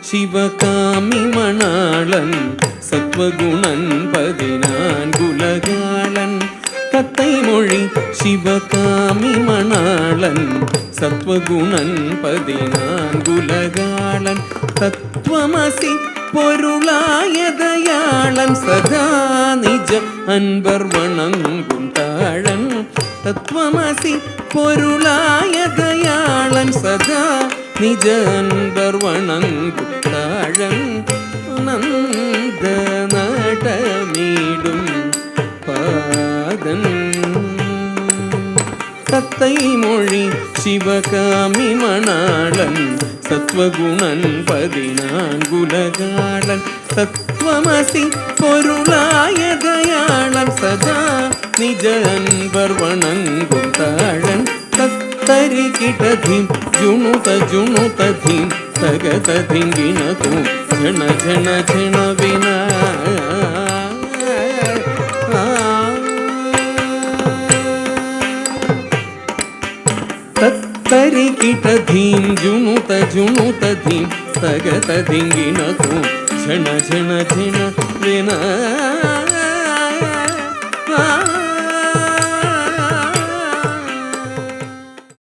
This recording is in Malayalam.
ശിവകാമി മണാളൻ സത്വഗുണൻ 14 തത്തൈ മൊഴി ശിവകാമി മണാളൻ സത്വഗുണൻ 14 തത്വമസി പൊരുളായ ദയാളൻ സദാ നിജ അൻപർ വണങ്ങും താഴൻ തത്വമസി പൊരുളായ ദയാളൻ സദാ നിജ അൻപർ വണങ്ങും താഴൻ നന്ദ നടമീടും പാദൻ തത്തൈ മൊഴി ശിവകാമി മണാളൻ സത്വഗുണൻ 14 തത്വമസി പൊരുളായ ദയാളൻ സദാ നിജ അൻപർ വണങ്ങും താഴൻ തത്തരികിടധിം ജുണുതധിം തകതധിങ്കിണതു ഝണ ഝണ ഝണ വിന തത്തരികിടധിം ജുണുതധിം തകതധിങ്കിണതു ഝണ ഝണ ഝണ വിന